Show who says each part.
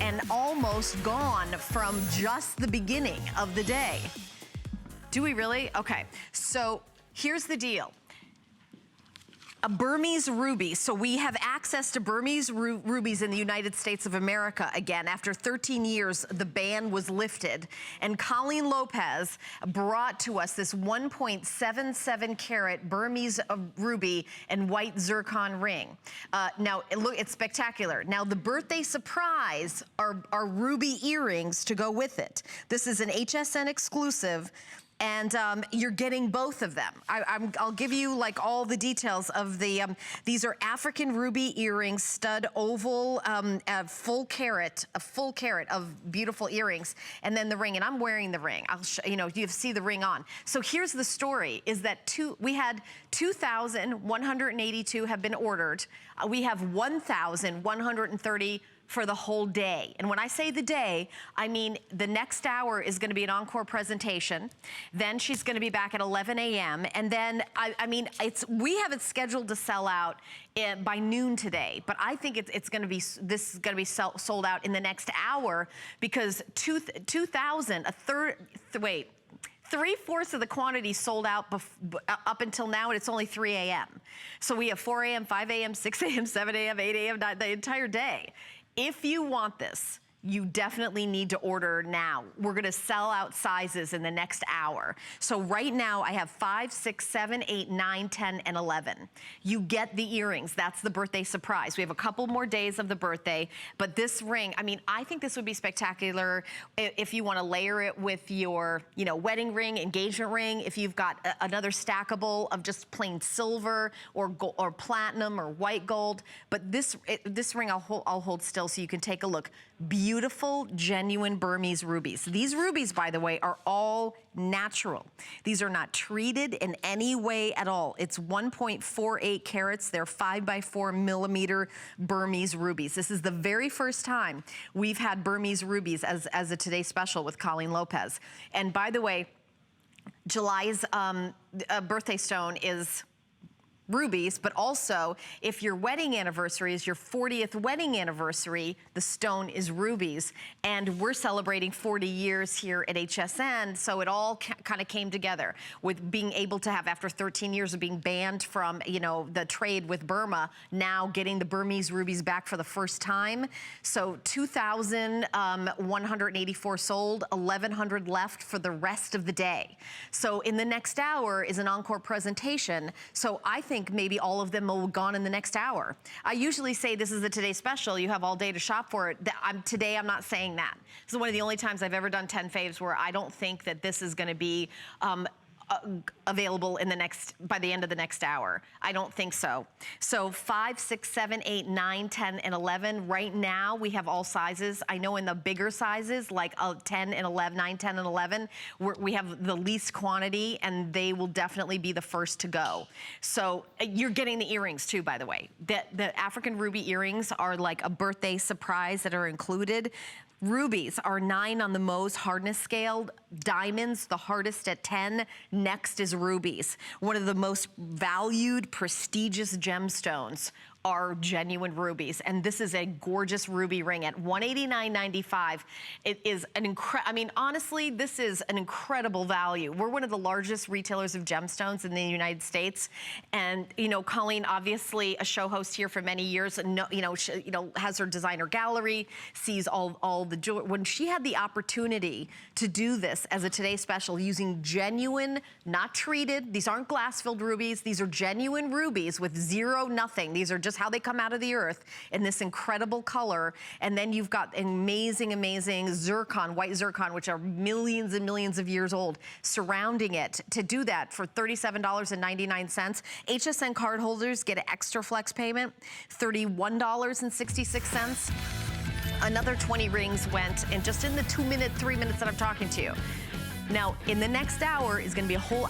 Speaker 1: and almost gone from just the beginning of the day. Do we really? Okay, so here's the deal. A Burmese ruby. So we have access to Burmese rubies in the United States of America again. After 13 years, the ban was lifted. And Colleen Lopez brought to us this 1.77 carat Burmese ruby and white zircon ring. Now, it's spectacular. Now, the birthday surprise are ruby earrings to go with it. This is an HSN exclusive. And you're getting both of them. I'll give you like all the details of the, these are African ruby earrings, stud oval, a full carat of beautiful earrings, and then the ring, and I'm wearing the ring. You know, you see the ring on. So here's the story, is that we had 2,182 have been ordered. We have 1,130 for the whole day. And when I say the day, I mean the next hour is gonna be an encore presentation. Then she's gonna be back at 11 a.m. And then, I mean, we have it scheduled to sell out by noon today, but I think this is gonna be sold out in the next hour, because 2,000, three-fourths of the quantity sold out up until now, and it's only 3 a.m. So we have 4 a.m., 5 a.m., 6 a.m., 7 a.m., 8 a.m., the entire day. If you want this, you definitely need to order now. We're gonna sell out sizes in the next hour. So right now I have 5, 6, 7, 8, 9, 10, and 11. You get the earrings. That's the birthday surprise. We have a couple more days of the birthday, but this ring, I mean, I think this would be spectacular if you wanna layer it with your, you know, wedding ring, engagement ring, if you've got another stackable of just plain silver or platinum or white gold. But this ring I'll hold still so you can take a look. Beautiful, genuine Burmese rubies. These rubies, by the way, are all natural. These are not treated in any way at all. It's 1.48 carats. They're 5x4 millimeter Burmese rubies. This is the very first time we've had Burmese rubies as a Today Special with Colleen Lopez. And by the way, July's birthday stone is rubies, but also if your wedding anniversary is your 40th wedding anniversary, the stone is rubies. And we're celebrating 40 years here at HSN, so it all kind of came together with being able to have, after 13 years of being banned from, you know, the trade with Burma, now getting the Burmese rubies back for the first time. So 2,184 sold, 1,100 left for the rest of the day. So in the next hour is an encore presentation. So I think maybe all of them will be gone in the next hour. I usually say this is the Today Special. You have all day to shop for it. Today I'm not saying that. This is one of the only times I've ever done 10 faves where I don't think that this is gonna be available in by the end of the next hour. I don't think so. So 5, 6, 7, 8, 9, 10, and 11. Right now we have all sizes. I know in the bigger sizes, like 10 and 11, 9, 10, and 11, we have the least quantity, and they will definitely be the first to go. So you're getting the earrings too, by the way. The African ruby earrings are like a birthday surprise that are included. Rubies are 9 on the Mohs hardness scale. Diamonds, the hardest at 10. Next is rubies. One of the most valued, prestigious gemstones are genuine rubies. And this is a gorgeous ruby ring at $189.95. It is an I mean, honestly, this is an incredible value. We're one of the largest retailers of gemstones in the United States. And, you know, Colleen, obviously a show host here for many years, and has her designer gallery, sees all the jewelry. When she had the opportunity to do this as a Today Special using genuine, not treated, these aren't glass-filled rubies, these are genuine rubies with zero nothing. These are just how they come out of the earth in this incredible color. And then you've got amazing, amazing zircon, white zircon, which are millions and millions of years old, surrounding it. To do that for $37.99. HSN card holders get an extra flex payment, $31.66. Another 20 rings went in just in the 3 minutes that I'm talking to you. Now, in the next hour is gonna be a whole